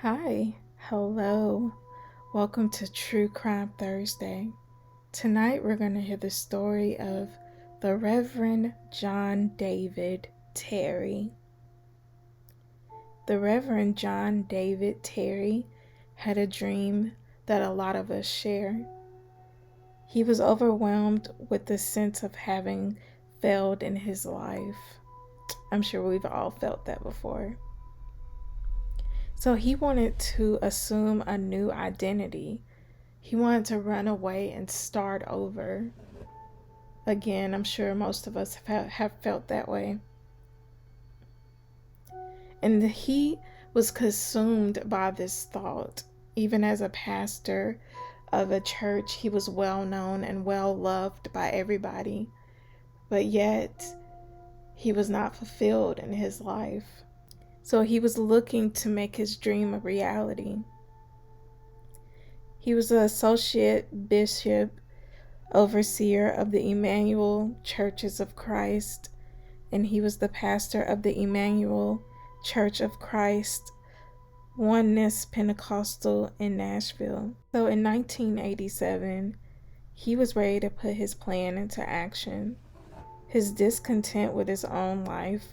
Hi, hello, welcome to True Crime Thursday. Tonight we're going to hear the story of the Reverend John David Terry. The Reverend John David Terry had a dream that a lot of us share. He was overwhelmed with the sense of having failed in his life. I'm sure we've all felt that before. So he wanted to assume a new identity. He wanted to run away and start over. Again, I'm sure most of us have felt that way. And he was consumed by this thought. Even as a pastor of a church, he was well known and well loved by everybody. But yet, he was not fulfilled in his life. So he was looking to make his dream a reality. He was an associate bishop, overseer of the Emmanuel Churches of Christ, and he was the pastor of the Emmanuel Church of Christ, Oneness Pentecostal in Nashville. So in 1987, he was ready to put his plan into action. His discontent with his own life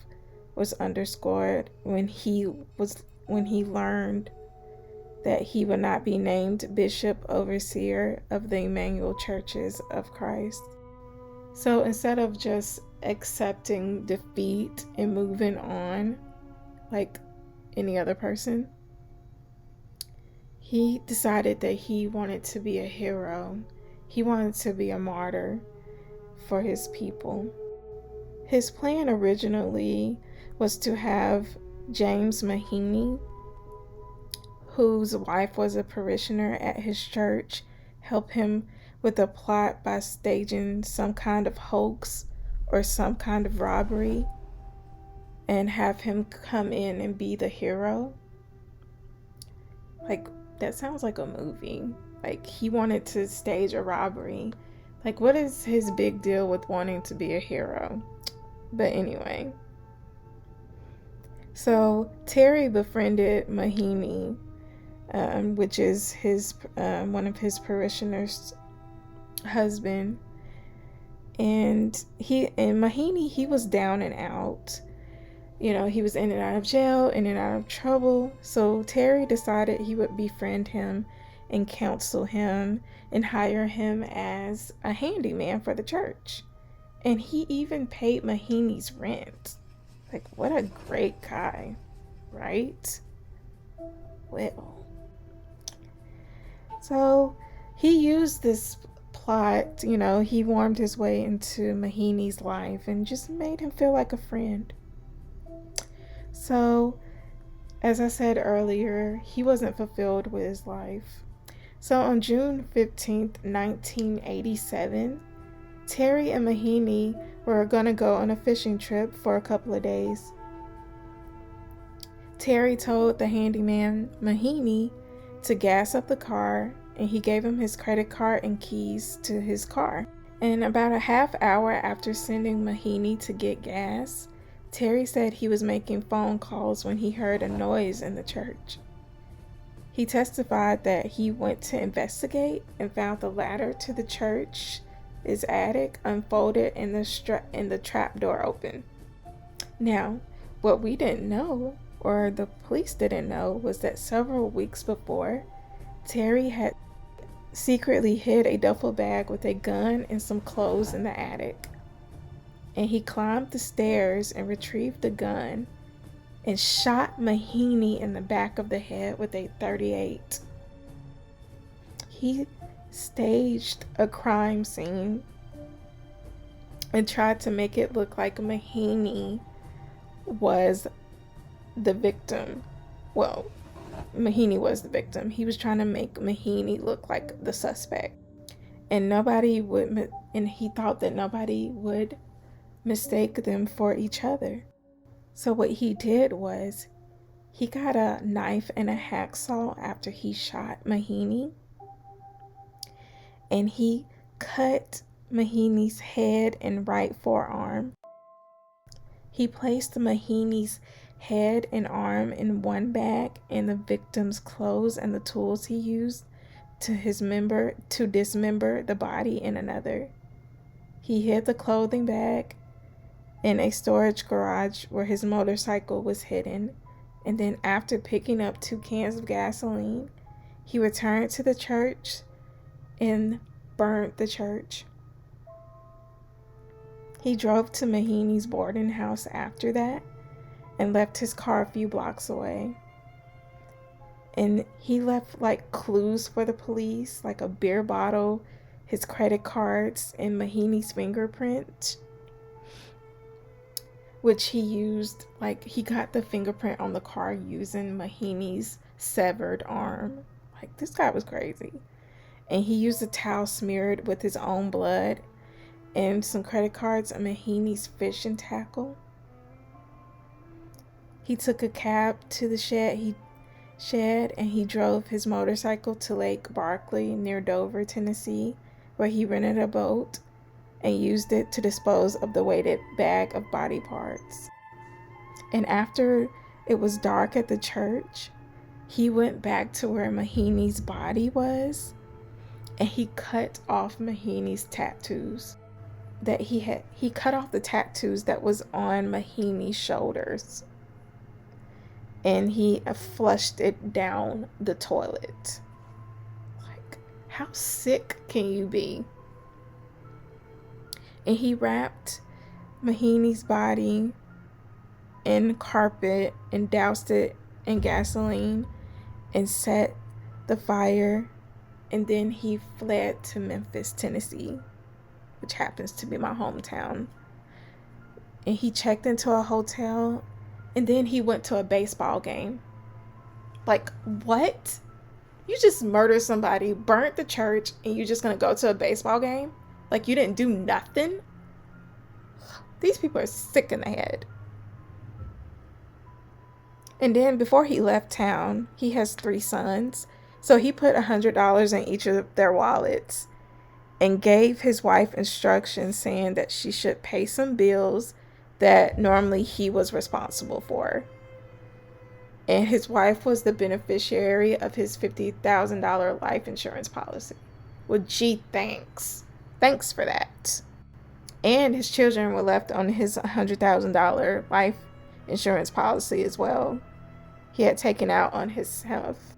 was underscored when he learned that he would not be named Bishop Overseer of the Emmanuel Churches of Christ. So instead of just accepting defeat and moving on like any other person, he decided that he wanted to be a hero. He wanted to be a martyr for his people. His plan originally was to have James Mahaney, whose wife was a parishioner at his church, help him with a plot by staging some kind of hoax or some kind of robbery and have him come in and be the hero. Like, that sounds like a movie. Like, he wanted to stage a robbery. Like, what is his big deal with wanting to be a hero? But anyway, so Terry befriended Mahaney, which is his one of his parishioners' husband, and Mahaney, he was down and out. You know, he was in and out of jail, in and out of trouble. So Terry decided he would befriend him and counsel him and hire him as a handyman for the church. And he even paid Mahaney's rent. Like, what a great guy, right? Well, so he used this plot, he warmed his way into Mahaney's life and just made him feel like a friend. So, as I said earlier, he wasn't fulfilled with his life. So on June 15th, 1987, Terry and Mahaney were going to go on a fishing trip for a couple of days. Terry told the handyman, Mahaney, to gas up the car, and he gave him his credit card and keys to his car. And about a half hour after sending Mahaney to get gas, Terry said he was making phone calls when he heard a noise in the church. He testified that he went to investigate and found the ladder to the church's attic unfolded and the trap door open. Now, what we didn't know, or the police didn't know, was that several weeks before, Terry had secretly hid a duffel bag with a gun and some clothes in the attic. And he climbed the stairs and retrieved the gun and shot Mahaney in the back of the head with a .38. He staged a crime scene and tried to make it look like Mahaney was the victim. Well, Mahaney was the victim. He was trying to make Mahaney look like the suspect. And he thought that nobody would mistake them for each other. So what he did was he got a knife and a hacksaw after he shot Mahaney, and he cut Mahaney's head and right forearm. He placed Mahaney's head and arm in one bag and the victim's clothes and the tools he used to dismember the body in another. He hid the clothing bag in a storage garage where his motorcycle was hidden, and then after picking up 2 cans of gasoline, he returned to the church and burned the church. He drove to Mahaney's boarding house after that and left his car a few blocks away. And he left like clues for the police, like a beer bottle, his credit cards, and Mahaney's fingerprint, which he used, like he got the fingerprint on the car using Mahaney's severed arm. Like, this guy was crazy. And he used a towel smeared with his own blood and some credit cards and Mahaney's fishing tackle. He took a cab to the shed and he drove his motorcycle to Lake Barkley near Dover, Tennessee, where he rented a boat and used it to dispose of the weighted bag of body parts. And after it was dark at the church, he went back to where Mahaney's body was and he cut off Mahaney's tattoos that he had. He cut off the tattoos that was on Mahaney's shoulders and he flushed it down the toilet. Like, how sick can you be? And he wrapped Mahaney's body in carpet and doused it in gasoline and set the fire. And then he fled to Memphis, Tennessee, which happens to be my hometown. And he checked into a hotel and then he went to a baseball game. Like, what? You just murdered somebody, burnt the church, and you're just going to go to a baseball game? Like, you didn't do nothing? These people are sick in the head. And then before he left town, he has 3 sons. So he put $100 in each of their wallets and gave his wife instructions saying that she should pay some bills that normally he was responsible for. And his wife was the beneficiary of his $50,000 life insurance policy. Well, gee, thanks. Thanks for that. And his children were left on his $100,000 life insurance policy as well. He had taken out on his health.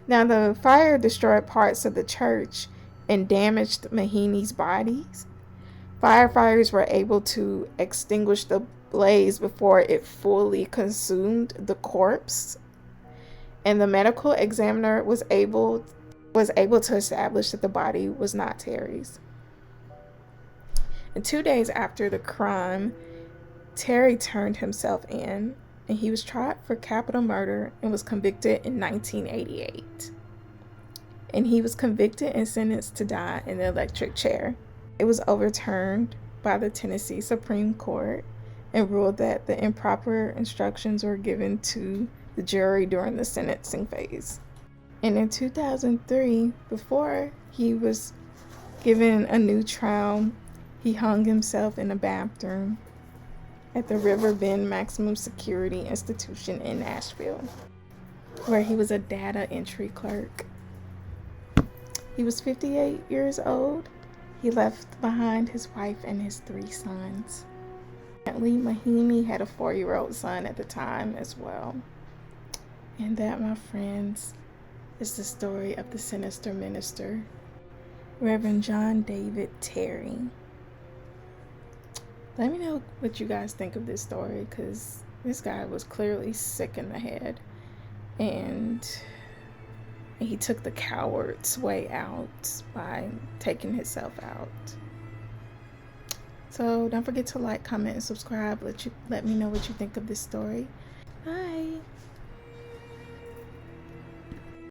Now, the fire destroyed parts of the church and damaged Mahaney's bodies. Firefighters were able to extinguish the blaze before it fully consumed the corpse. And the medical examiner was able to establish that the body was not Terry's. And 2 days after the crime, Terry turned himself in and he was tried for capital murder and was convicted in 1988. And he was convicted and sentenced to die in the electric chair. It was overturned by the Tennessee Supreme Court and ruled that the improper instructions were given to the jury during the sentencing phase. And in 2003, before he was given a new trial, he hung himself in a bathroom at the River Bend Maximum Security Institution in Nashville, where he was a data entry clerk. He was 58 years old. He left behind his wife and his 3 sons. Lee Mahaney had a 4-year-old son at the time as well. And that, my friends, is the story of the sinister minister, Reverend John David Terry. Let me know what you guys think of this story, because this guy was clearly sick in the head. And he took the coward's way out by taking himself out. So don't forget to like, comment, and subscribe. Let me know what you think of this story. Bye.